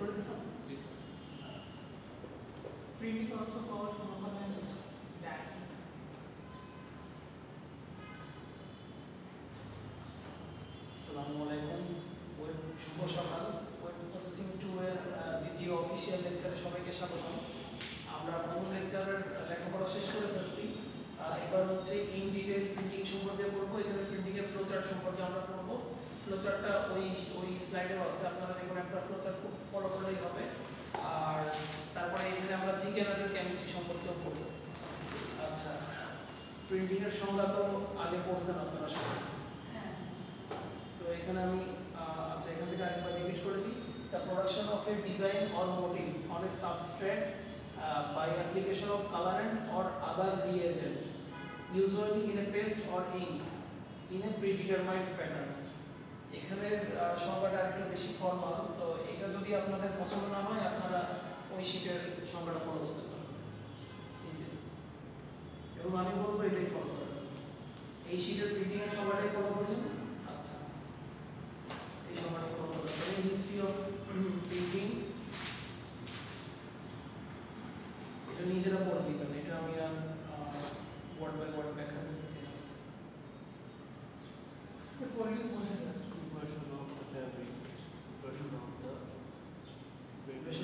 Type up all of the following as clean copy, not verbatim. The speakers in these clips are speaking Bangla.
করে দিছো? Print is also called localized data. আসসালামু আলাইকুম। শুভ সকাল। ওয়েব প্রসেসিং 2 এর দ্বিতীয় অফিশিয়াল লেকচারে সবাইকে স্বাগতম। আমরা প্রথম লেকচারের লেখাপড়া শেষ করে ফেলছি। এবার হচ্ছে ইন ডিটেইল প্রিন্টিং সম্পর্কে পড়বো। এখানে প্রিন্টিং এর ফ্লোচার্ট সম্পর্কে আমরা পড়বো। ফ্লোচার্টটা ওই স্লাইডেও আছে, আপনারা যে কোনো একটা ফ্লোচার্ট ফলো করলেই হবে। আর তারপরে এখানে আমরা থিকেনারের কেমিস্ট্রি সম্পর্কেও পড়বো। আচ্ছা, প্রিন্টিং এর সংজ্ঞা তো আগে পড়ছেন আপনারা সবাই। তো এখানে আমি আচ্ছা এখান থেকে আরেকবার রিপিট করে দিই। The production of a design or motif on a substrate by application of colorant or other reagent, usually in a paste or ink, in a predetermined pattern. এখানে সংজ্ঞাটা একটু বেশি ফর্মাল, তো এটা যদি আপনাদের পছন্দ না হয় আপনারা ওই শীটের সংজ্ঞাটা ফলো করতে পারেন। এই যে, এবং আমি বলবো এটাই ফলো করেন, এই শীটের প্রিন্টিং এর সংজ্ঞাটাই ফলো করি। আচ্ছা, এই সংজ্ঞাটা ফলো করবেন। হিস্ট্রি অফ প্রিন্টিং এটা নিজেরা পড়ে দিবেন, এটা আমি ওয়ার্ড বাই ওয়ার্ড ব্যাখ্যা করতেছি না। Version of the fabric, version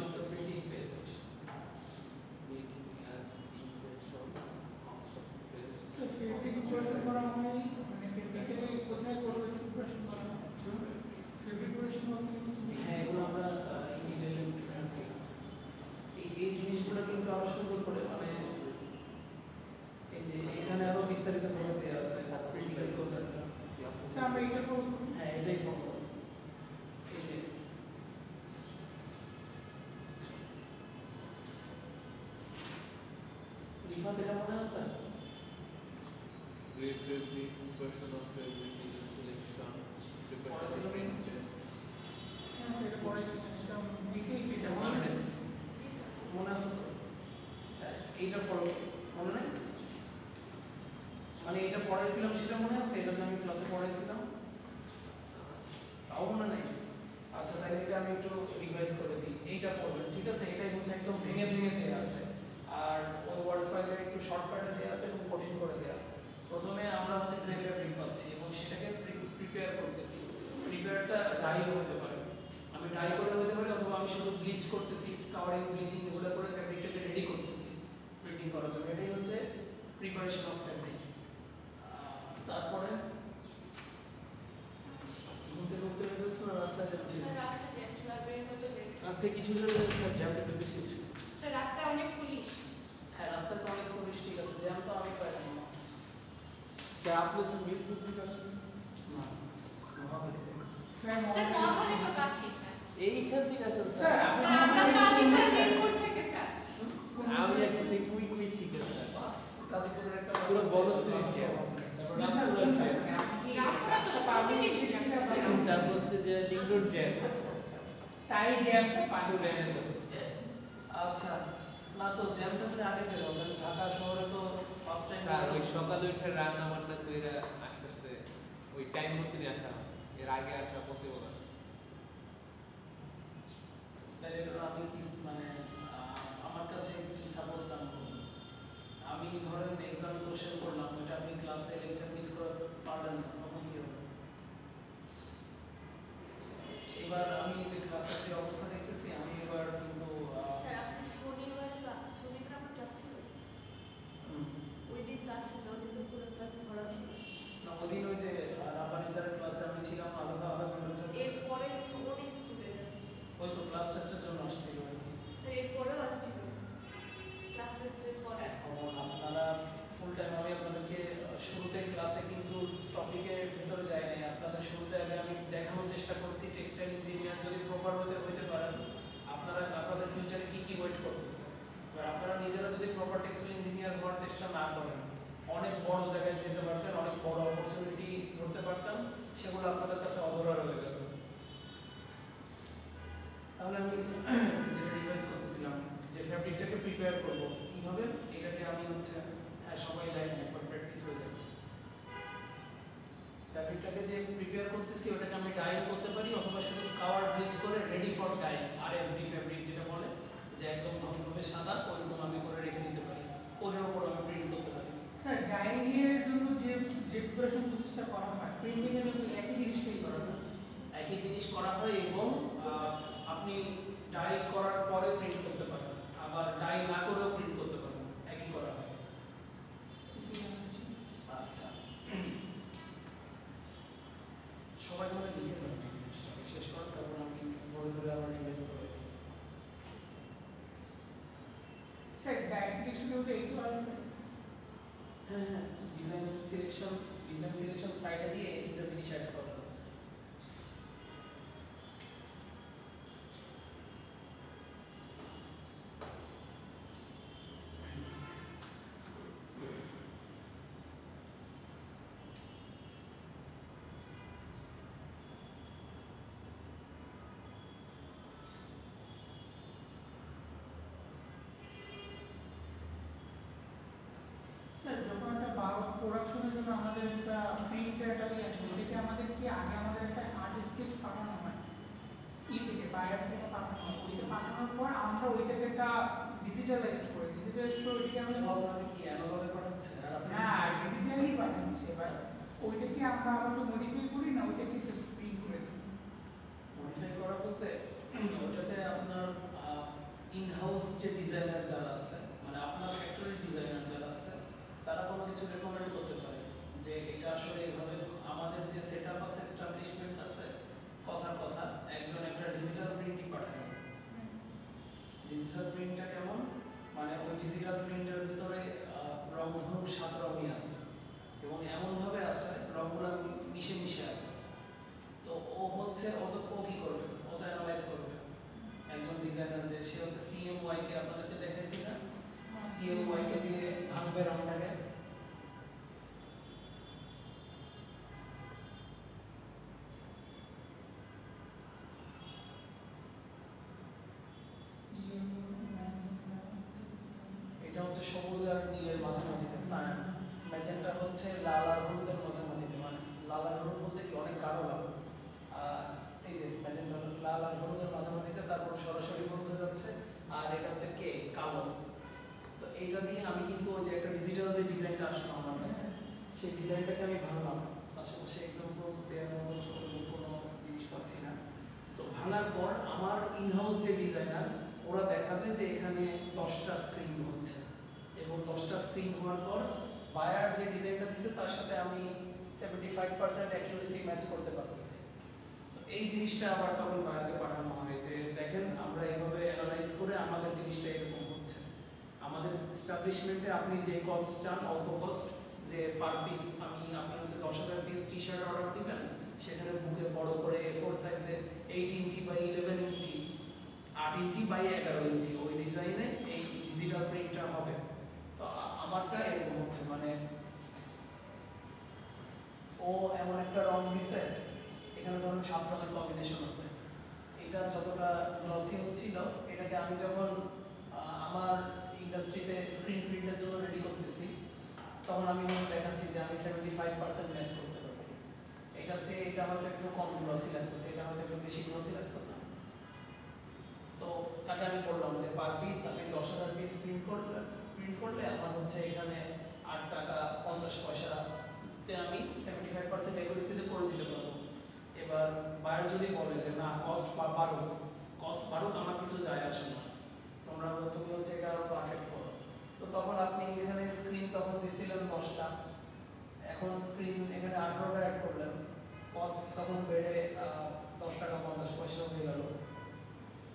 of the printing paste, making as impression of the paste. So fabric version করা হয় মানে fabric এর কোথায় করবে version করা হয়? fabric version বলতে হ্যাঁ এগুলো আমরা ইন ডিটেইল এই জিনিসগুলো কিন্তু আরো সুন্দর করে মানে এই যে এখানে আরো বিস্তারিত ভাবে দেয়া আছে প্রিন্টিং এর ফ্লোচার্টটা। আমরা এটা ফলো করি। হ্যাঁ এটাই ফলো করব। এই যে লিখা এটা মনে আছে? Great fabric, version of fabric selection, preparation of paste. হ্যাঁ এটা পরে এটা ডিটেইল এটা মনে আছে তো? এইটা ফলো মনে নাই? মানে এটা পড়াইছিলাম সেটা মনে আছে? এটা যে আমি ক্লাসে পড়াইছিলাম তাও মনে নাই? আচ্ছা তাহলে এটা আমি একটু রিভাইজ করে দিই। এইটা পড়বেন, ঠিক আছে? এটাই হচ্ছে একদম ভেঙে ভেঙে দেওয়া আছে, আর ওই ওয়ার্ড ফাইলে একটু শর্টকাটে দেওয়া আছে এবং কঠিন করে দেওয়া। প্রথমে আমরা হচ্ছে গ্রে ফ্যাব্রিক পাচ্ছি এবং সেটাকে প্রিপেয়ার করতেছি। প্রিপেয়ারটা ডাইও হতে পারে, আমি ডাই করে হতে পারে, অথবা আমি শুধু ব্লিচ করতেছি, স্কাউরিং ব্লিচিং এগুলো করে ফ্যাব্রিকটাকে রেডি করতেছি প্রিন্টিং করার জন্য। এটাই হচ্ছে প্রিপারেশন অফ ফ্যাব্রিক। তারপরে ঘুরতে ঘুরতে বেরোচ্ছে না, রাস্তায় যাচ্ছি আজকে কিছু জন জ্যামটা বেশি ছিল। স্যার রাস্তায় অনেক পুলিশ। হ্যাঁ রাস্তায় তো অনেক পুলিশ, ঠিক আছে, জ্যাম তো অনেক পাই না। স্যার আপনি তো মিরপুর থেকে আসেন না মহাখালীতে। স্যার স্যার মহাখালী তো কাছেই স্যার। এইখান থেকে আসেন স্যার স্যার। স্যার আমরা তো আসি স্যার মিরপুর থেকে স্যার। আমি আসছি সেই কুই থেকে স্যার। বাস গাজীপুরের একটা পুরো বড় সিরিজ জ্যাম। রামপুরা তো প্রতিদিন জ্যাম। তারপর হচ্ছে যে লিংডোর জ্যাম। তাই জ্যামটা পানি দেয় না। আচ্ছা, না তো জ্যাম থাকলে আগে বেরোবেন। ঢাকা শহরে তো ফার্স্ট টাইম আর ওই সকালে উঠে রান্না বান্না করে আস্তে আস্তে ওই টাইম মতো নিয়ে আসা, এর আগে আসা পসিবল না। তাহলে আমি কি মানে আমার কাছে কি সাপোর্ট জানবো? আমি ধরেন এক্সাম কোশ্চেন করলাম, এটা আপনি ক্লাসে লেকচার মিস করে পারলেন না, তখন কি হবে? এবার আমি যে ক্লাসের যে অবস্থা দেখতেছি, আমি এবার কিন্তু স্যার আপনি শনিবার আমার ক্লাস ছিল। ওই দিন ক্লাস ছিল, ওই দিন তো পুরো ক্লাস ভরা ছিল। না ওদিন ওই যে রাব্বানি স্যারের ক্লাসে আমি ছিলাম আধা ঘন্টার জন্য। এরপরে হচ্ছে অনেক স্টুডেন্ট আসছিল। ওই তো ক্লাস টেস্টের জন্য আসছিল আর কি। স্যার এরপরেও আসছিল ক্লাস টেস্টের পরে। এখন আপনারা ফুল টাইম, আমি আপনাদেরকে শুরুতে ক্লাসে কিন্তু টপিকের ভিতরে যাই নাই। আপনাদের শুরুতে আগে আমি দেখানোর চেষ্টা করছি টেক্সটাইল ইঞ্জিনিয়ার যদি প্রপার হইতে পারেন আপনারা আপনাদের ফিউচারে কি কি ওয়েট করতেছে। এবার আপনারা নিজেরা যদি প্রপার টেক্সটাইল ইঞ্জিনিয়ার হওয়ার চেষ্টা না করেন, অনেক বড় জায়গায় যেতে পারতেন, অনেক বড় অপরচুনিটি ধরতে পারতাম, সেগুলো আপনাদের কাছে অধরা হয়ে যাবে। তাহলে আমি যেটা রিভাইজ করতেছিলাম যে ফ্যাব্রিকটাকে প্রিপেয়ার করব কিভাবে, এটাকে আমি হচ্ছে হ্যাঁ সবাই লেখেন, একবার প্র্যাকটিস হয়ে যাবে। ফ্যাব্রিকটাকে যে প্রিপেয়ার করতেছি ওটাকে আমি ডাইং করতে পারি অথবা শুধু স্কাওয়ার ব্লিচ করে রেডি ফর ডাইং আরএফডি ফ্যাব্রিক যেটা বলে যে একদম ধবধবে সাদা ওইরকম আমি করে রেখে দিতে পারি, ওটার উপর আমি প্রিন্ট করতে পারি। স্যার ডাইংয়ের জন্য যে প্রিপারেশন প্রসেসটা করা হয় প্রিন্টিং এর জন্য একই জিনিসটাই করা হয়। একই জিনিস করা হয় এবং আপনি ডাই করার পরে প্রিন্ট করতে পারেন, আবার ডাই না করেও প্রিন্ট করতে পারেন, একই করা হয়। আচ্ছা, সবাই ধরে লিখে দেবেন এই জিনিসটা শেষ করার, তারপর আমি ধরে ধরে আবার রিভাইজ করে দিই। স্যার ডাই সিলেকশন ওটা এই তো হ্যাঁ হ্যাঁ, ডিজাইন সিলেকশন সাইডে দিয়ে এই তিনটা জিনিস অ্যাড করতে হবে। স্যার যখন একটা প্রোডাকশনের জন্য আমাদের একটা প্রিন্টার একটা নিয়ে আসে ওটাকে আমাদের কি আগে আমাদের একটা আর্ট স্কেচ পাঠানো হয় থেকে বাইরে থেকে পাঠানো হয়, ওইটা পাঠানোর পর আমরা ওইটাকে একটা ডিজিটালাইজ করে ওইটাকে আমি আপনাকে কি অ্যানালগে পাঠাচ্ছে আর আপনি না ডিজিটালি পাঠাচ্ছি, এবার ওইটাকে আমরা আবার একটু মডিফাই করি না ওইটাকে জাস্ট প্রিন্ট করে দিই। মডিফাই করা বলতে ওইটাতে আপনার ইন হাউস যে ডিজাইনার যারা আছে মানে আপনার ফ্যাক্টরির ডিজাইনার যারা আছে তারা কোনো কিছু রেকমেন্ড করতে পারে যে এটা আসলে এভাবে আমাদের যে সেটআপ আছে এস্টাবলিশমেন্ট আছে কথার কথা একজন একটা ডিজিটাল প্রিন্টই পাঠায়। ডিজিটাল প্রিন্টটা কেমন মানে ওই ডিজিটাল প্রিন্টের ভিতরে রং ধরুন 7 রঙই আছে এবং এমনভাবে আছে রংগুলো মিশে মিশে আছে, তো ও হচ্ছে ও কি করবে, ও তো অ্যানালাইজ করবে। একজন ডিজাইনার যে সে হচ্ছে সিএমওয়াই কে আপনাদেরকে দেখাইছি না, সিএমওয়াই কে দিয়ে ভাঙবে রংটাকে। এটা হচ্ছে সবুজ আর নীলের মাঝামাঝিতে সায়ান, ম্যাজেন্টা হচ্ছে লাল আর হলুদের মাঝামাঝিতে, মানে লাল আর হলুদ বলতে কি অনেক গাঢ় লাল, এই যে ম্যাজেন্টা লাল আর হলুদের মাঝামাঝিতে, তারপর সরাসরি হলুদে যাচ্ছে, আর এটা হচ্ছে কে কালো। তো এইটা দিয়ে আমি কিন্তু ওই যে একটা ডিজিটাল যে ডিজাইনটা আসলো আমার কাছে সেই ডিজাইনটাকে আমি ভাঙলাম, আশেপাশে এক্সাম্পল দেওয়ার মতো কোনো জিনিস পাচ্ছি না। তো ভাঙার পর আমার ইনহাউস যে ডিজাইনার ওরা দেখাবে যে এখানে 10টা স্ক্রিন হচ্ছে এবং 10টা স্ক্রিন হওয়ার পর বায়ার যে ডিজাইনটা দিচ্ছে তার সাথে আমি 75% অ্যাকিউরেসি ম্যাচ করতে পারতেছি। তো এই জিনিসটা আবার তখন বায়ারকে পাঠানো হয় যে দেখেন আমরা এইভাবে অ্যানালাইজ করে আমাদের জিনিসটা এরকম হচ্ছে। আমাদের এস্টাবলিশমেন্টে আপনি যে কস্ট চান অল্প কস্ট, যে পার পিস আপনি হচ্ছে 10,000 পিস টি শার্ট অর্ডার দিবেন, সেখানে বুকে বড় করে A4 সাইজে 8 inch by 11 inch 8 inch by 11 ইঞ্চি ওই ডিজাইনে এই ডিজিটাল প্রিন্টটা হবে। তো আমারটা এরকম হচ্ছে মানে ও এমন একটা রং দিছে, এখানে ধরুন 7 রঙের কম্বিনেশন আছে, এটা যতটা গ্লসি হচ্ছিল এটাকে আমি যখন আমার ইন্ডাস্ট্রিতে স্ক্রিন প্রিন্টের জন্য রেডি করতেছি তখন আমি দেখাচ্ছি যে আমি 75% ম্যাচ করতে পারছি। এটা হচ্ছে এটা হয়তো একটু কম গ্লসি লাগতেছে, এটা হয়তো একটু বেশি গ্লসি লাগতেছে। তো তাকে আমি বললাম যে পার পিস আমি 10,000 পিস প্রিন্ট করলে আমার হচ্ছে এখানে 8 টাকা 50 পয়সাতে আমি 75% অ্যাকুরেসিতে করে দিতে পারবো। এবার বায়ার যদি বলে যে না কস্ট বাড়ুক আমার কিছু যায় আসে না, তুমি হচ্ছে এটা আরো পারফেক্ট করো, তো তখন আপনি এখানে স্ক্রিন তখন দিছিলেন 10টা, এখন স্ক্রিন এখানে 18টা অ্যাড করলেন, কস্ট তখন বেড়ে 10 টাকা 50 পয়সা হয়ে গেল,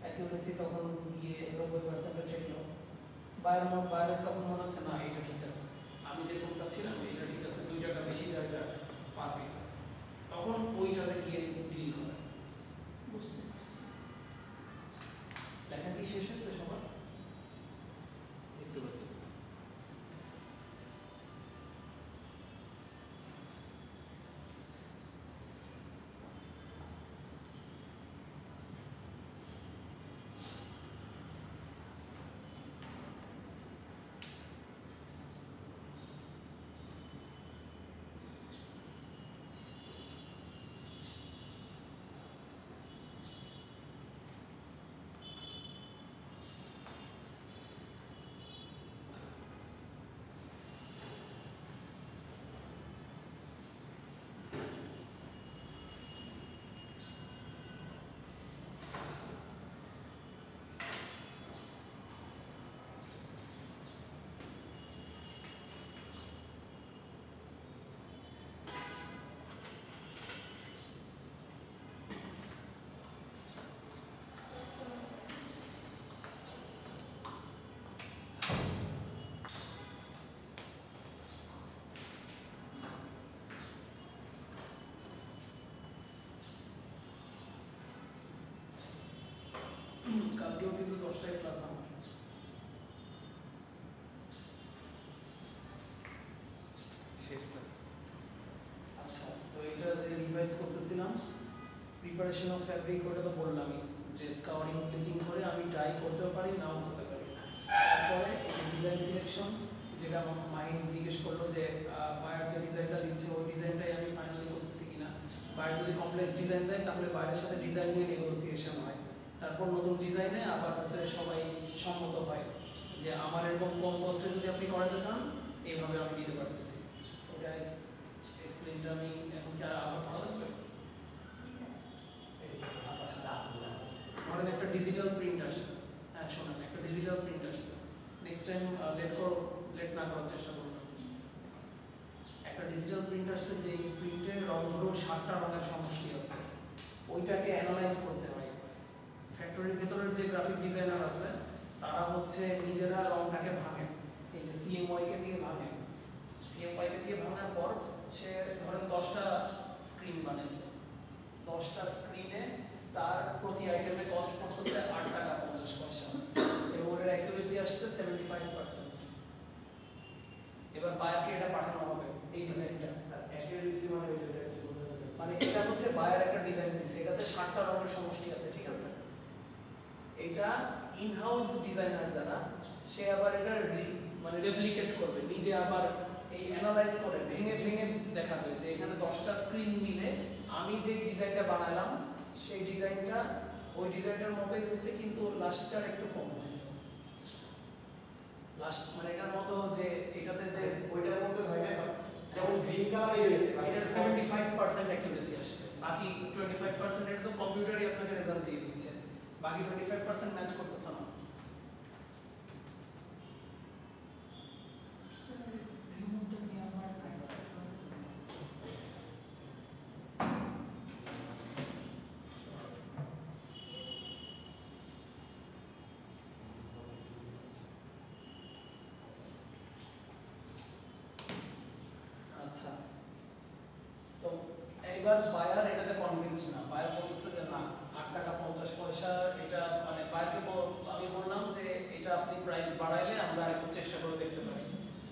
অ্যাকিউরেসি তখন গিয়ে 90% ঠেকলো। বায়ারের তখন মনে হচ্ছে না এটা ঠিক আছে, আমি যেরকম চাচ্ছিলাম এটা ঠিক আছে, 2 টাকা বেশি যায় যাক পার পিস, তখন ওইটাতে গিয়ে ডিল করে। বুঝতে লেখা কি শেষ হয়েছে সবার? একটু বাকি আছে। কালকেও কিন্তু 10টায় ক্লাস আমার। শেষ স্যার। আচ্ছা, তো এটা যে রিভাইজ করতেছিলাম, প্রিপারেশন অফ ফ্যাব্রিক, ওটা তো বললামই যে স্কাউরিং ব্লিচিং করে আমি ডাই করতেও পারি, নাও করতে পারি। তারপরে এই যে ডিজাইন সিলেকশন, যেটা আমার মাইন্ড জিজ্ঞেস করলো যে বায়ার যে ডিজাইনটা দিচ্ছে ওই ডিজাইনটাই আমি ফাইনালি করতেছি কিনা। বায়ার যদি কমপ্লেক্স ডিজাইন দেয় তাহলে বায়ারের সাথে ডিজাইন নিয়ে নেগোসিয়েশন হয়, তারপর নতুন ডিজাইনে আবার হচ্ছে সবাই সম্মত হয় যে আমার এরকম কম কস্টে যদি আপনি করাতে চান এইভাবে আমি দিতে পারতেছি। ওটা এক্সপ্লেনটা আমি এখন কি আবার ভালো লাগবে? আচ্ছা, ধরেন একটা ডিজিটাল প্রিন্ট আসছে, হ্যাঁ শোনেন, একটা ডিজিটাল প্রিন্ট আসছে, নেক্সট টাইম লেট না করার চেষ্টা করবেন। একটা ডিজিটাল প্রিন্ট আসছে, যে প্রিন্টের রং ধরুন 7টা রঙের সমষ্টি আছে, ওইটাকে অ্যানালাইজ করতে হয়। ফ্যাক্টরির ভেতরের যে গ্রাফিক ডিজাইনার আছে তারা হচ্ছে নিজেরা রংটাকে ভাঙে, এই যে সিএমওয়াইকে দিয়ে ভাঙে, সিএমওয়াইকে দিয়ে ভাঙার পর সে ধরেন 10টা স্ক্রিন বানাইছে, 10টা স্ক্রিনে তার প্রতি আইটেমে কস্ট পড়তেছে 8 টাকা 50 পয়সা এবং ওর অ্যাকুরেসি আসছে 75%। এবার বায়ারকে এটা পাঠানো হবে এই ডিজাইনটা। স্যার অ্যাকুরেসি মানে ওই যেটা কি বলতে হবে, মানে এটা হচ্ছে বায়ার একটা ডিজাইন দিছে, এটাতে 7টা রঙের সমষ্টি আছে, ঠিক আছে? এটা ইনহাউস ডিজাইনার যারা, সে আবার এটা মানে রেপ্লিকেট করবে, নিজে আবার এই অ্যানালাইজ করে ভেঙে ভেঙে দেখাবে যে এখানে 10টা স্ক্রিন মিলে আমি যে ডিজাইনটা বানালাম সেই ডিজাইনটা ওই ডিজাইনটার মতোই হয়েছে, কিন্তু লাস্ট চার একটু কম হয়েছে। লাস্ট মানে এটার মতো যে এটাতে যে ওইটার মধ্যে হয় না, যেমন গ্রিন কালার এটার এটার 75% অ্যাকুরেসি আসছে, বাকি 25% এটা তো কম্পিউটারই আপনাকে রেজাল্ট দিয়ে দিচ্ছে, বাকি 25% ম্যাচ করতেছে না। রিমোটটা দিয়ে আবার আচ্ছা, তো এইবার বায়ার এটাতে কনভিন্স না, বায়ার বলতেছে যে না 8 টাকা 50 পয়সা, এটা মানে বায়ারকে আমি বললাম যে এটা আপনি প্রাইস বাড়াইলে আমরা একটু চেষ্টা করে দেখতে পারি।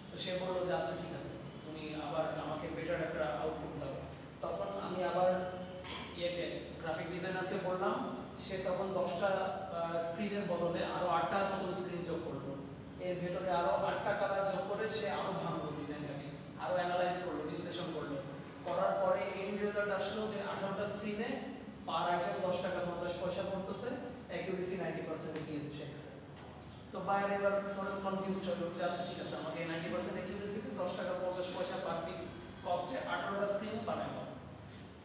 তো সে বললো যে আচ্ছা ঠিক আছে, তুমি আবার আমাকে বেটার একটা আউটপুট দাও। তখন আমি আবার ইয়েকে গ্রাফিক ডিজাইনারকে বললাম, সে তখন 10টা স্ক্রিনের বদলে আরো 8টা নতুন স্ক্রিন যোগ করলো, এর ভেতরে আরো 8টা কালার যোগ করে সে আরো ভাঙলো ডিজাইনটাকে, আরো অ্যানালাইজ করলো, বিশ্লেষণ করলো, করার পরে এন্ড রেজাল্ট আসলো যে 18টা স্ক্রিনে পার আইটেম 10 টাকা 50 পয়সা পড়তেছে, অ্যাকুরেসি 90% দিয়ে শেখছে। তো বায়ার এবার কনভিন্সড হলো যে আচ্ছা ঠিক আছে, আমাকে 90% অ্যাকুরেসিতে 10 টাকা 50 পয়সা পার পিস কস্টে 18টা স্ক্রিনে বানাবো।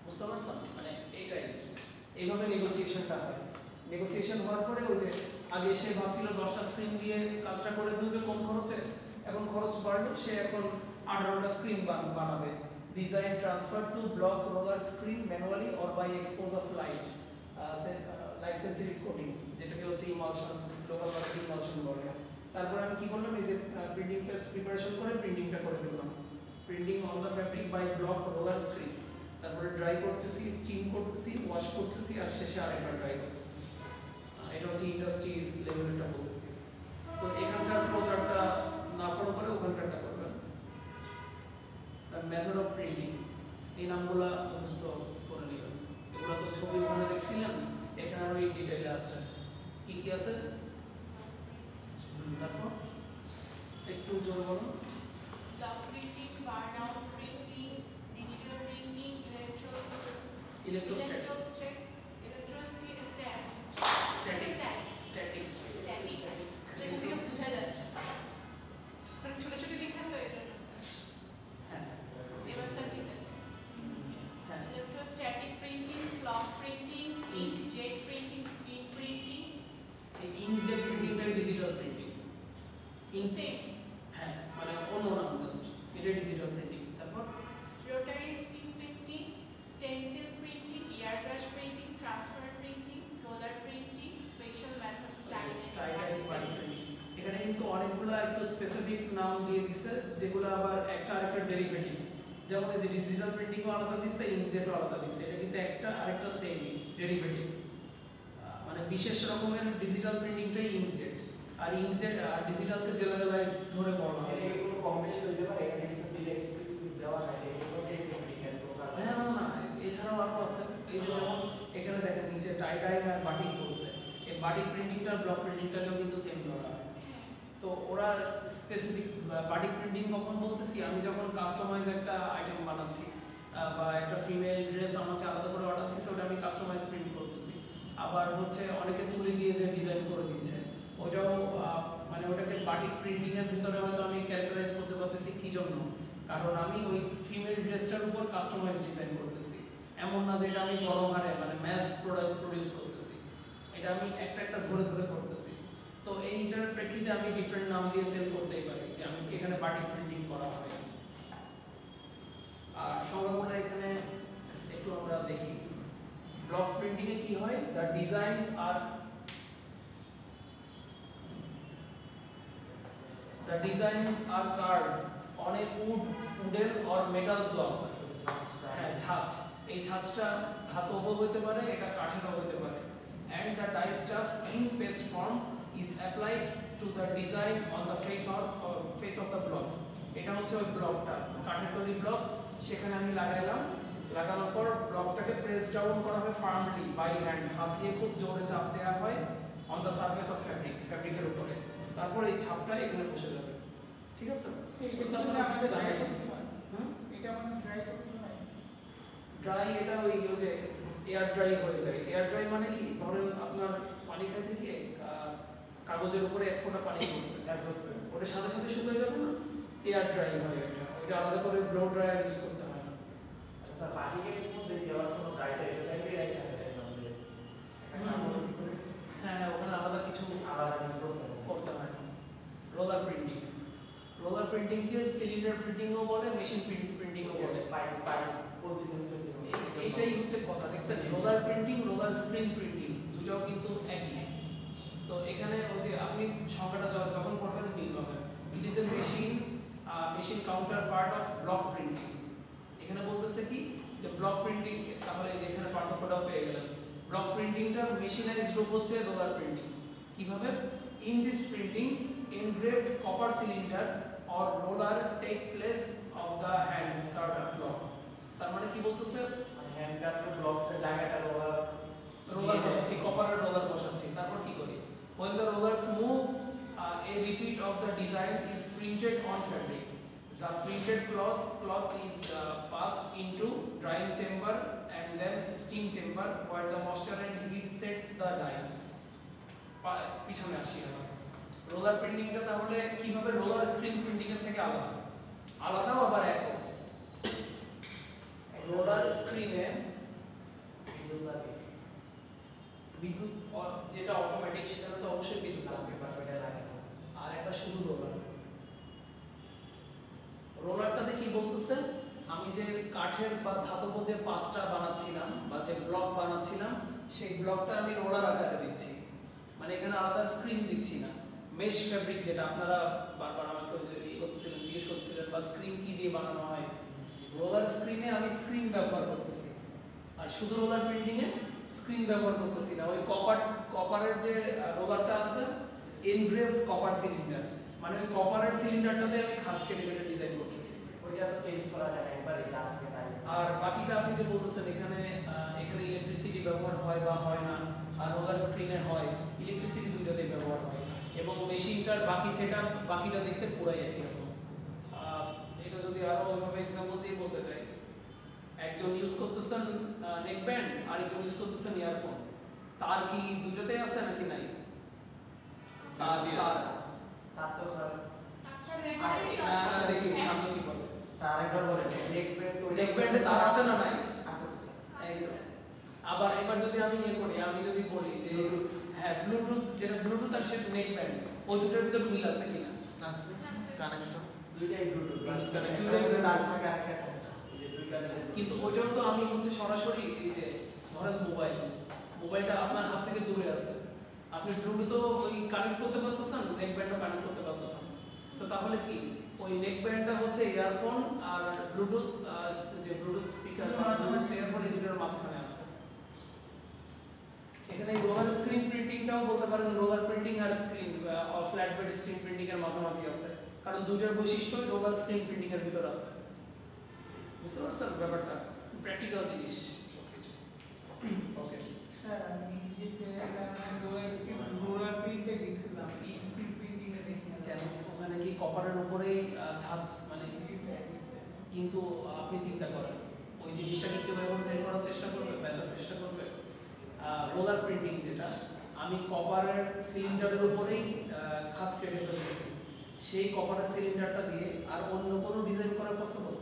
বুঝতে পারছেন? মানে এইটাই, এইভাবে নেগোসিয়েশনটা হয়। নেগোসিয়েশন হওয়ার পরে ওই যে আগে সে ভাবছিল 10টা স্ক্রিন দিয়ে কাজটা করে ফেলবে কম খরচে, এখন খরচ বাড়লো, সে এখন 18টা স্ক্রিন বানাবে। Design transfer to block roller screen manually or by expose of light, light sensitive coating, যেটাকে হচ্ছে ইমালশন, লোকাল মার্কেট ইমালশন বলে। তারপরে আমি কি করলাম, এই যে প্রিন্টিংটা প্রিপারেশন করে প্রিন্টিংটা করে ফেললাম, printing on the fabric by block roller screen. তারপরে ড্রাই করতেছি, স্টিম করতেছি, ওয়াশ করতেছি, আর শেষে আরেকবার ড্রাই করতেছি। এটা হচ্ছে ইন্ডাস্ট্রি লেভেলটা বলতেছি। তো এখানকার ফ্লোচারটা না ফলো করে ওখানকারটা করবেন। মেথড অফ প্রিন্টিং, এই নামগুলো মুখস্থ করে নেবেন। এগুলো তো ছবি ওখানে দেখছিলেন, এখানে আরো এই ডিটেইলে আছে। কি কি আছে? তারপর একটু জোর বলুন। Block printing, burn out printing, digital printing, electrostatic, static, সেটা থেকে বোঝা যাচ্ছে। ছোট ছোট লেখা তো এটা এবার স্যার ঠিক আছে। Electrostatic printing, block printing, inkjet printing, screen printing. এই ইঙ্কজেট প্রিন্টিংটা ডিজিটাল প্রিন্টিং। সেম। হ্যাঁ, মানে অন্য নাম জাস্ট, এটা ডিজিটাল প্রিন্টিং। তারপর rotary screen printing, stencil printing, airbrush printing, transfer printing, roller printing, special methods, টাইটাইট বাড়ি প্রিন্টিং। এখানে কিন্তু অনেকগুলো একটু স্পেসিফিক নাম দিয়ে দিছে, যেগুলো আবার একটা আরেকটা ডেরিভেটিভ। যেমন এই যে ডিজিটাল প্রিন্টিংও আলাদা দিছে, ইঙ্কজেটও আলাদা দিছে, এটা কিন্তু একটা আরেকটা সেমই ডেরিভেটিভ। মানে বিশেষ রকমের ডিজিটাল প্রিন্টিংটাই ইঙ্কজেট, আর ইঙ্কজেট ডিজিটালকে জেনারেলাইজ ধরে পড়া হয়। সেটা কোনো কম বেশি হইতে পারে, এখানে কিন্তু ডিজাইন স্পেসিফিক দেওয়া আছে, এগুলো টেকনিক্যাল প্রকার। হ্যাঁ না, এছাড়াও আরও আছে। এই যে যেমন এখানে দেখেন নিচে টাই ডাই আর বাটিক বলছে, এই বাটিক প্রিন্টিংটা ব্লক প্রিন্টিংটাকেও কিন্তু সেম ধরা হয়। তো ওরা স্পেসিফিক বাটিক প্রিন্টিং কখন বলতেছি, আমি যখন কাস্টমাইজ একটা আইটেম বানাচ্ছি বা একটা ফিমেল ড্রেস আমাকে আলাদা করে অর্ডার দিচ্ছে, ওটা আমি কাস্টমাইজ প্রিন্ট করতেছি। আবার হচ্ছে অনেকে তুলে দিয়ে যে ডিজাইন করে দিচ্ছে, ওইটাও মানে ওটাকে বাটিক প্রিন্টিং এর ভিতরে হয়তো আমি ক্যারেক্টারাইজ করতে পারতেছি কি জন্য, কারণ আমি ওই ফিমেল ড্রেসটার উপর কাস্টমাইজ ডিজাইন করতেছি। এমন না যে এটা আমি গণহারে মানে ম্যাস প্রোডাক্ট প্রডিউস করতেছি, এটা আমি একটা একটা ধরে ধরে করতেছি। তো এইটার প্রেক্ষিতে আমি ডিফারেন্ট নাম দিয়ে সেল করতেই পারি যে আমি এখানে বাটিক প্রিন্টিং করা হয়। আর সংজ্ঞাগুলো এখানে একটু আমরা দেখি। ব্লক প্রিন্টিং এ কি হয়, the designs are carved on a wooden or metal block। হ্যাঁ, ছাঁচ। এই ছাঁচটা ধাতব হতে পারে, এটা কাঠেরও হতে পারে। and the die stuff in paste form is applied to the design on the face of the block। এটা হচ্ছে ওই ব্লকটা, কাঠের তৈরি ব্লক, সেখানে আমি লাগাইলাম। লাগানোর পর ব্লকটাকে প্রেস ডাউন করা হয় ফার্মলি বাই হ্যান্ড, হাত দিয়ে খুব জোরে চাপ দেওয়া হয় অন দ্য সারফেস অফ ফ্যাব্রিকের উপরে। তারপর এই ছাপটা এখানে বসে যাবে। ঠিক আছে? এটা আমাদের ড্রাই করতে হয়। এটা আমাদের ড্রাই করতে হয়। ড্রাই এটা ওই যে এয়ার ড্রাই হয়ে যায়। এয়ার ড্রাই মানে কি, ধরেন আপনার পানি খাইতে গিয়ে কাগজের উপরে এক ফোঁটা পানি পড়ছে, ওটা সাথে সাথে শুকিয়ে যাবে না, এয়ার ড্রাই হয় এটা। ওইটা আলাদা করে ব্লো ড্রায়ার ইউজ করতে হয় না। আচ্ছা স্যার, বাটিকের মধ্যে কি আবার কোনো ড্রাইটা এটা টাইপের রাইট থাকে তাই আমাদের? হ্যাঁ, ওখানে আলাদা কিছু আলাদা কিছু করতে হয় না। রোলার প্রিন্টিংকে সিলিন্ডার প্রিন্টিংও বলে, মেশিন প্রিন্টিংও বলে। পাইপ বলছিলেন তো। এইটাই হচ্ছে কথা, দেখছেন? Roller printing, roller screen printing দুটাও কিন্তু একই। তো এখানে ওই যে আপনি সংখ্যাটা যখন পড়বেন মিল পাবেন। It is a machine counter part of block printing. এখানে বলতেছে কি যে ব্লক প্রিন্টিং, তাহলে এই যে এখানে পার্থক্যটাও পেয়ে গেলেন। ব্লক প্রিন্টিংটার মেশিনাইজড রূপ হচ্ছে রোলার প্রিন্টিং। কিভাবে? In this printing engraved copper cylinder or roller take place of the hand carved block। তার মানে কি বলতেছে, মানে হ্যান্ড কার্ভড ব্লকস এর জায়গাটা রোলার বসাচ্ছি, কপারের রোলার বসাচ্ছি। তারপর কি করি, when the rollers move a repeat of the design is printed on fabric। The printed cloth is passed into drying chamber and then steam chamber where the moisture and heat sets the dye। পিছনে আসি আমরা। রোলার প্রিন্টিংটা তাহলে কিভাবে রোলার স্ক্রিন প্রিন্টিং এর থেকে আলাদাও আবার একই। রোলার স্ক্রিনে বিদ্যুৎ যেটা অটোমেটিক, সেখানে তো অবশ্যই বিদ্যুৎ লাগবে, আর একটা শুধু রোলারটাতে কি বলতেছেন, আমি যে কাঠের বা ধাতব যে পাতটা বানাচ্ছিলাম বা যে ব্লক বানাচ্ছিলাম, সেই ব্লকটা আমি রোলার আকারে দিচ্ছি। মানে এখানে আলাদা স্ক্রিন দিচ্ছি না। মেশ ফ্যাব্রিক যেটা আপনারা বারবার আমাকে জিজ্ঞেস করতেছিলেন, বা স্ক্রিন কি দিয়ে বানানো হয়, রোলার স্ক্রিনে আমি স্ক্রিন ব্যবহার করতেছি। আর শুধু রোলার প্রিন্টিং এ স্ক্রিন ব্যবহার করতেছি না। ওই কপারের যে রোলারটা আছে, এনগ্রেভড কপার সিলিন্ডার, মানে ওই কপারের সিলিন্ডারটাতে আমি খাঁজ কেটে ডিজাইন করতেছি। ওইটা তো চেঞ্জ করা যায় না একবারে, যা থাকে তাই। আর বাকিটা আপনি যে বলতেছেন এখানে ইলেকট্রিসিটি ব্যবহার হয় বা হয় না, আর রোলার স্ক্রিনে হয়, ইলেকট্রিসিটি দুইটাতেই ব্যবহার হয়। এবং মেশিনটার বাকি সেটআপ বাকিটা দেখতে পুরাই একই রকম। এটা যদি আরো ওইভাবে এক্সাম্পল দিয়ে বলতে চাই, একজন ইউজ করতেছেন নেকব্যান্ড, আরেকজন ইউজ করতেছেন ইয়ারফোন। তার কি দুইটাতেই আছে নাকি নাই? তার তো স্যার দেখি শান্ত কি বলে। স্যার একবার বলেন, নেকব্যান্ডে তার আছে না নাই? আছে তো স্যার। এই তো। আবার এবার যদি আমি করি, আমি যদি বলি যে হ্যাঁ ব্লুটুথ, যেটা ব্লুটুথ আর সে নেকব্যান্ড, ওই দুটোর ভিতর মিল আছে কিনা? আছে, কানেকশন দুইটাই ব্লুটুথ কানেকশন তার থাকে আর একটা থাকে, এই যে দুই কানেক্ট। কিন্তু ওইটাও তো আমি হচ্ছে সরাসরি, এই যে ধরেন মোবাইলটা আপনার হাত থেকে দূরে আছে, আপনি ব্লুটুথও ওই কানেক্ট করতে পারতেছেন, নেকব্যান্ডও কানেক্ট করতে পারতেছেন। তো তাহলে কি ওই নেকব্যান্ডটা হচ্ছে ইয়ারফোন, আর ব্লুটুথ যে ব্লুটুথ স্পিকার বা ব্লুটুথ ইয়ারফোন, এই দুটোর মাঝখানে আছে। এখানে রোলার স্ক্রিন প্রিন্টিংটাও বলতে পারেন রোলার প্রিন্টিং আর screen flat bed screen printing এর মাঝামাঝি আছে, কারণ দুইটার বৈশিষ্ট্যই রোলার স্ক্রিন প্রিন্টিং এর ভিতর আছে। বুঝতে পারছেন ব্যাপারটা? প্র্যাকটিক্যাল জিনিস সবকিছু। ওকে স্যার আমি নিজে রোলার প্রিন্টে দেখছিলাম, এই স্ক্রিন প্রিন্টিং এ দেখি না কেন ওখানে কি কপারের উপরেই ছাঁচ মানে, কিন্তু আপনি চিন্তা করেন ওই জিনিসটাকে কেউ এখন সেল করার চেষ্টা করবে, বেচার চেষ্টা করবে? রোলার প্রিন্টিং যেটা, আমি কপারের সিলিন্ডারের উপরেই খাঁজ কেটে ফেলেছি, সেই কপারের সিলিন্ডারটা দিয়ে আর অন্য কোনো ডিজাইন করা পসিবল?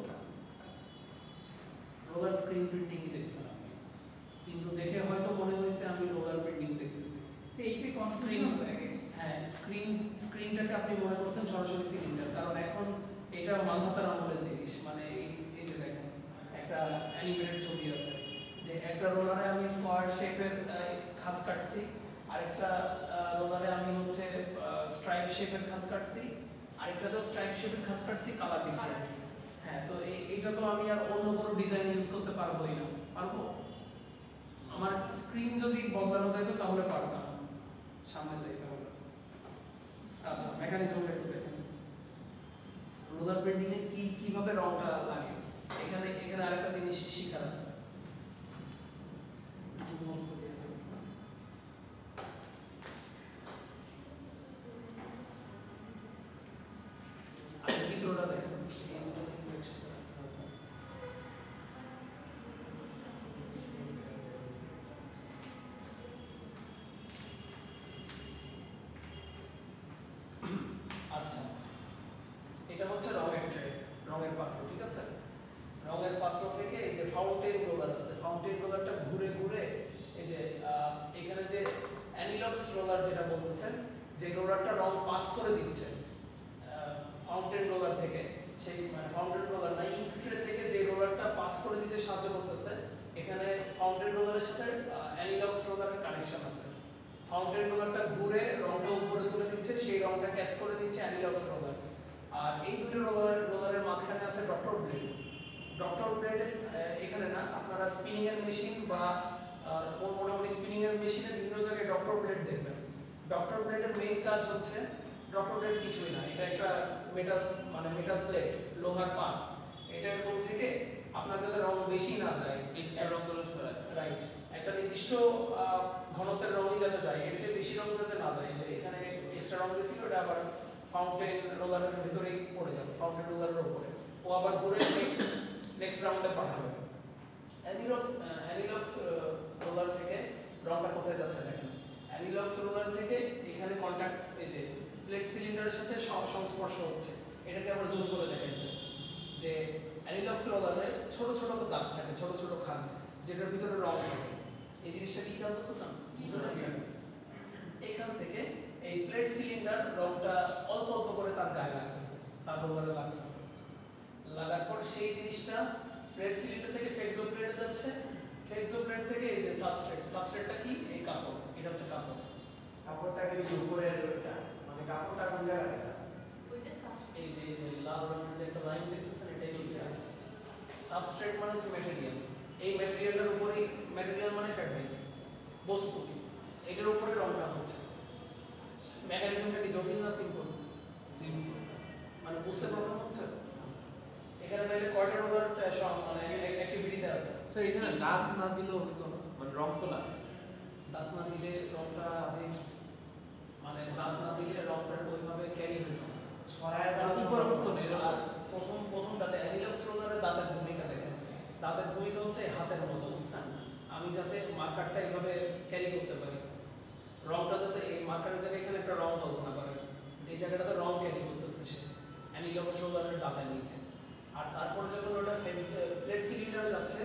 রোলার স্ক্রিন প্রিন্টিংই দেখছেন আপনি, কিন্তু দেখে হয়তো মনে হয়েছে আমি রোলার প্রিন্টিং দেখতেছি। এইটা কনস্ক্রিন লাগে। হ্যাঁ, স্ক্রিনটাকে আপনি মনে করছেন সরাসরি সিলিন্ডার, কারণ এখন এটা মানহাতার আমলের জিনিস। মানে এই যে দেখেন একটা অ্যানিমেটেড ছবি আছে যে একটা রোলারে আমি স্কোয়ার শেপের খাঁজ কাটছি, আরেকটা রোলারে আমি হচ্ছে স্ট্রাইপ শেপের খাঁজ কাটছি, আরেকটাতেও স্ট্রাইপ শেপের খাঁজ কাটছি, কালার ডিফারেন্ট। হ্যাঁ, তো এইটা তো আমি আর অন্য কোনো ডিজাইন ইউজ করতে পারবোই না। পারবো? আমার স্ক্রিন যদি বদলানো যাইতো তাহলে পারতাম, সামনে যাইতে হবে। আচ্ছা, মেকানিজমটা একটু দেখেন। রোলার প্রিন্টিং এ কিভাবে রংটা লাগে, এখানে আরেকটা জিনিস শিখার আছে। আপনি চিত্রটা দেখেন, এই দুটো চিত্র একসাথে রাখতে হবে। আচ্ছা, এটা হচ্ছে রঙের ট্রে, রঙের পাত্র, ঠিক আছে? রঙের পাত্র থেকে এই যে ফাউন্টেন রোলার আছে, ফাউন্টেন রোলারটা ঘুরে ঘুরে এই যে এখানে যে অ্যানিলক্স রোলার যেটা বলতেছেন, যে রোলারটা রং পাস করে দিচ্ছে ফাউন্টেন রোলার থেকে, সেই মানে ফাউন্টেন রোলার না, ইঙ্ক ট্রে থেকে যে রোলারটা পাস করে দিতে সাহায্য করতেছে, এখানে ফাউন্টেন রোলারের সাথে অ্যানিলক্স রোলারের কানেকশন আছে। ফাউন্টেন রোলারটা ঘুরে রংটা উপরে তুলে দিচ্ছে, সেই রংটা ক্যাচ করে দিচ্ছে অ্যানিলক্স রোলার। আর এই দুটো রোলারের মাঝখানে আছে ডক্টর ব্লেড। ডক্টর ব্লেড এখানে না, আপনারা স্পিনিং এর মেশিন বা মোটামুটি স্পিনিং এর মেশিনে বিভিন্ন জায়গায় ডক্টর ব্লেড দেখবেন। ডক্টর ব্লেডের মেইন কাজ হচ্ছে, ডক্টর ব্লেড কিছুই না, এটা একটা মেটাল প্লেট, লোহার পাত। এটা এরকম থেকে আপনার যাতে রং বেশি না যায়, এক্সট্রা রংগুলো সরায়। রাইট, একটা নির্দিষ্ট ঘনত্বের রঙই যাতে যায়, এর চেয়ে বেশি রং যাতে না যায়। যে এখানে এক্সট্রা রং বেশি, ওটা আবার ফাউন্টেন রোলারের ভিতরেই পড়ে যাবে, ফাউন্টেন রোলারের উপরে, ও আবার ঘুরে নেক্সট রাউন্ডে পাঠাবে। অ্যানিলক্স রোলার থেকে রংটা কোথায় যাচ্ছে দেখেন, অ্যানিলক্স রোলার থেকে এখানে কন্ট্যাক্ট, এই যে প্লেট সিলিন্ডারের সাথে সংস্পর্শ হচ্ছে, এটাকে আবার জুম করে দেখাইছে যে অ্যানিলক্স রোলারে ছোট ছোট দাগ থাকে, ছোট ছোট খাঁজ, যেটার ভিতরে রং থাকে। এই জিনিসটা কি খেয়াল করতেছেন? বুঝতে পারছেন? এখান থেকে এই প্লেট সিলিন্ডার রংটা অল্প অল্প করে তার গায়ে লাগতেছে, তার রোলারে লাগতেছে, লাগার পর সেই জিনিসটা প্লেট সিলিন্ডার থেকে ফেক্সো প্লেটে যাচ্ছে, ফেক্সো প্লেট থেকে এই যে সাবস্ট্রেটটা কি, এই কাপড়, এটা হচ্ছে কাপড়। কাপড়টা কি উপরের ওইটা, মানে কাপড়টা কোন জায়গায় আছে? এই যে লাল রঙের যে একটা লাইন দেখতেছেন, এটাই হচ্ছে সাবস্ট্রেট, মানে হচ্ছে ম্যাটেরিয়াল। এই ম্যাটেরিয়ালের উপরেই, ম্যাটেরিয়াল মানে ফ্যাব্রিক, বস্তু, এটার উপরে রংটা হচ্ছে। মেকানিজমটা কি জটিল না সিম্পল? সিম্পল। মানে বুঝতে প্রবলেম হচ্ছে? এখানে তাহলে কয়টা রোলার মানে অ্যাক্টিভিটিতে আছে? স্যার এখানে দাগ না দিলেও হতো না, মানে রং তো লাগে। দাঁত না দিলে রংটা যে, মানে দাঁত না দিলে রংটা ওইভাবে ক্যারি হতো না, ছড়ায় পরিবর্তন। আর প্রথমটাতে অ্যানিলক্স রোলারে দাঁতের ভূমিকা দেখেন। দাঁতের ভূমিকা হচ্ছে হাতের মতো, বুঝছেন? আমি যাতে মার্কারটা এইভাবে ক্যারি করতে পারি, রংটা যাতে এই মার্কারের জায়গায় এখানে একটা রং কল্পনা করেন, এই জায়গাটাতে রং ক্যারি করতেছে সে অ্যানিলক্স রোলারের দাঁতের নিচে। আর তারপরে যখন ওটা প্লেট সিলিন্ডারে যাচ্ছে,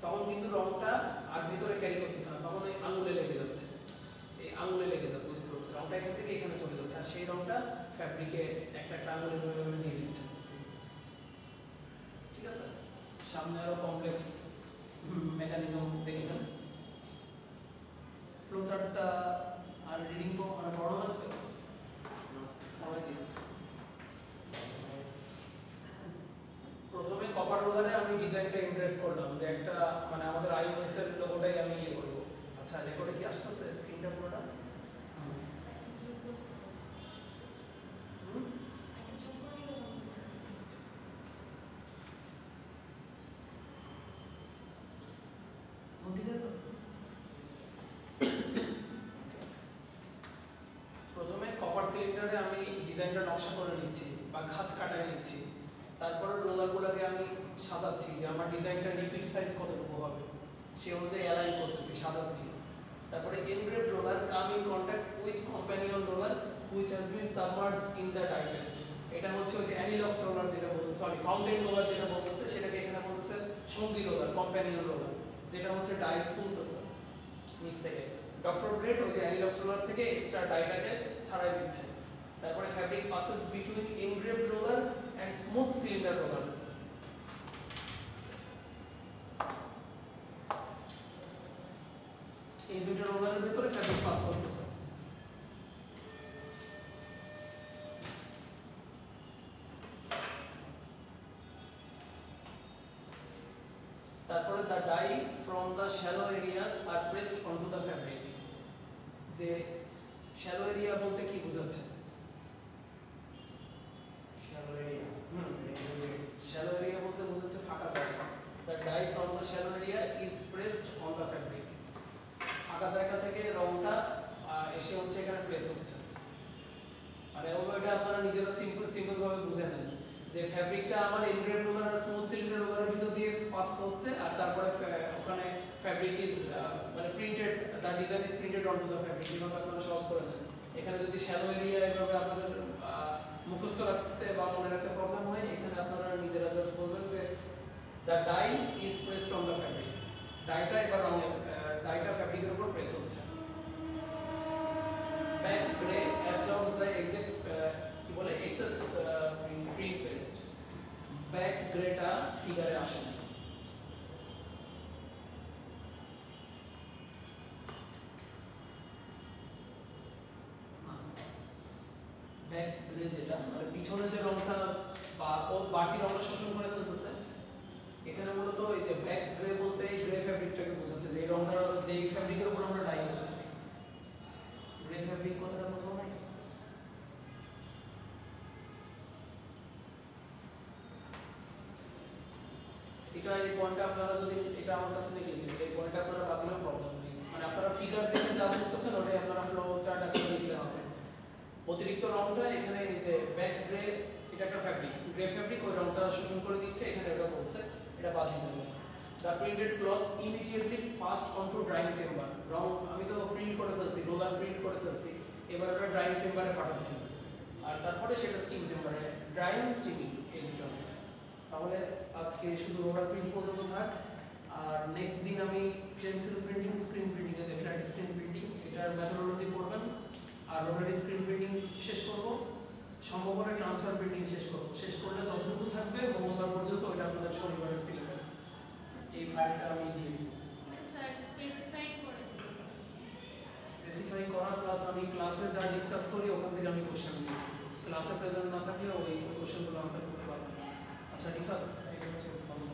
তখন কিন্তু রংটা আর ভিতরে ক্যারি করতেছে না, তখন এই আঙুলে লেগে যাচ্ছে, এই আঙুলে লেগে যাচ্ছে, রংটা এখান থেকে এখানে চলে যাচ্ছে, আর সেই রংটা ফ্যাব্রিকে একটা একটা আঙুলে ধরে ধরে নিয়ে নিচ্ছে। ঠিক আছে? সামনে আরো কমপ্লেক্স মেকানিজম দেখবেন। ফ্লো চার্টটা আর রিডিং মানে বড় হবে। প্রথমে কপার রোলারে আমি ডিজাইনটা এনগ্রেভ করলাম, যে একটা মানে আমাদের iOS এর লোগোটাই আমি ইয়ে করবো। আচ্ছা রেকর্ডে কি আসতেছে স্ক্রিনটা পুরোটা? হুম? ঠিক আছে। প্রথমে কপার সিলিন্ডারে আমি ডিজাইনটা নকশা করে নিচ্ছি বা খাঁজ কাটায় নিচ্ছি, তারপরে রোলারগুলোকে আমি সাজাচ্ছি যে আমার ডিজাইনটা রিপিট সাইজ কতটুকু হবে সে অনুযায়ী অ্যালাইন করতেছি, সাজাচ্ছি। তারপরে engraved roller come in contact with companion roller which has been submerged in the dye paste. এটা হচ্ছে ওই যে অ্যানিলক্স রোলার যেটা বলতে, সরি ফাউন্টেন রোলার যেটা বলতেছে, সেটাকে এখানে বলতেছে সঙ্গী রোলার, কম্প্যানিয়ন রোলার, যেটা হচ্ছে ডাই তুলতেছে নিচ থেকে। ডক্টর ব্লেড ওই যে অ্যানিলক্স রোলার থেকে এক্সট্রা ডাইটাকে ছাড়াই দিচ্ছে। তারপরে fabric passes between engraved roller and smooth cylinder rollers. এই দুইটা রোলারের ভিতরে ফ্যাব্রিক পাস করতেছে। তারপরে the dye from the shallow areas are pressed onto the fabric। যে shallow area বলতে কি বোঝাচ্ছে? shallow area shallow area বলতে বোঝাচ্ছে ফাঁকা জায়গা। the dye from the shallow area is pressed on the fabric। ফাঁকা জায়গা থেকে রংটা এসে হচ্ছে এখানে প্রেস হচ্ছে। মানে এটা আপনারা নিজেরা সিম্পল ভাবে বুঝে নেন যে ফ্যাব্রিকটা আমার এনগ্রেভ রোলার আর স্মুথ সিলিন্ডার রোলারের ভিতর দিয়ে পাস হচ্ছে, আর তারপরে ওখানে ফ্যাব্রিক ইজ মানে printed, the design is printed অনটু the fabric. এভাবে আপনারা সহজ করে নেন। এখানে যদি শ্যালো এরিয়া এভাবে আপনাদের মুখস্থ রাখতে বা মনে রাখতে প্রবলেম হয়, এখানে আপনারা নিজেরা জাস্ট বলবেন যে the dye is pressed on the fabric. ডাইটা এবার রঙের ডাইটা ফ্যাব্রিকের উপর প্রেস হচ্ছে। Back grey absorbs the exact কি বলে এক্সেস প্রিন্ট পেস্ট। ব্যাক গ্রেটা ফিগারে আসে না। ব্যাক গ্রে যেটা মানে পিছনে যে রংটা বা ও বাকি রংটা শোষণ করে ফেলতেছে, এখানে মূলত এই যে ব্যাক গ্রে বলতে এই গ্রে ফ্যাব্রিকটাকে বোঝাচ্ছে যে এই রংটা যেই ফ্যাব্রিকের উপর আমরা ডাই করতেছি। গ্রে ফ্যাব্রিক কথাটা কোথাও নাই। এটা এই পয়েন্টটা আপনারা যদি এটা আমার কাছে লিখেছেন, এই পয়েন্টটা আপনারা বাদলেও প্রবলেম নেই। মানে আপনারা ফিগার দেখে যা বুঝতেছেন ওটাই আপনারা ফ্লো চার্ট আকারে লিখলে হবে। অতিরিক্ত রংটা এখানে এই যে ব্যাক গ্রে, এটা একটা ফ্যাব্রিক, গ্রে ফ্যাব্রিক ওই রংটা শোষণ করে দিচ্ছে, এখানে এটা বলছে, এটা বাদ দিতে হবে। The printed cloth immediately pass on to drying chamber. রং আমি তো প্রিন্ট করে ফেলছি, রোলার প্রিন্ট করে ফেলছি, এবার ওটা ড্রাইং চেম্বারে পাঠাচ্ছি, আর তারপরে সেটা স্টিম চেম্বারে, ড্রাইং স্টিমিং এই দুটো হচ্ছে। তাহলে আজকে শুধু রোলার প্রিন্ট পর্যন্ত থাক, আর নেক্সট দিন আমি স্টেনসিল প্রিন্টিং, স্ক্রিন প্রিন্টিং আছে, ফ্ল্যাট স্ক্রিন প্রিন্টিং, এটার মেথোডোলজি পড়বেন, আর রোটারি স্ক্রিন প্রিন্টিং শেষ করব, সম্ভব হলে ট্রান্সফার প্রিন্টিং শেষ করব। শেষ করলে যতটুকু থাকবে মঙ্গলবার পর্যন্ত ওইটা আপনাদের শনিবারের সিলেবাস। এই ফাইলটা আমি দিয়ে দিব। স্যার স্পেসিফাই করে দিন। স্পেসিফাই করা প্লাস আমি ক্লাসে যা ডিসকাস করি ওখান থেকে আমি কোশ্চেন দিই। ক্লাসে প্রেজেন্ট না থাকলে ওই কোশ্চেনগুলো আনসার করতে পারবেন। আচ্ছা রিফাত, এটা হচ্ছে বন্ধ।